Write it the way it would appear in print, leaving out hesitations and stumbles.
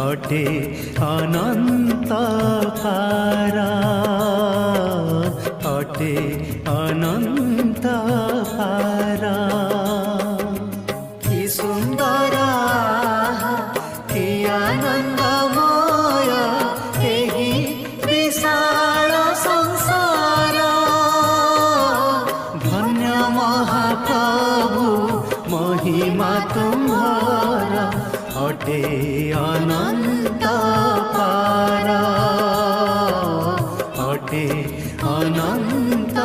अटे अनंत पारा अटे अनंत पारा कि सुंदर कि आनंदमय एही विशाल संसार धन्य महाप्रभु महिमा तुम्हार अटे अनंत पारा अटे अनंत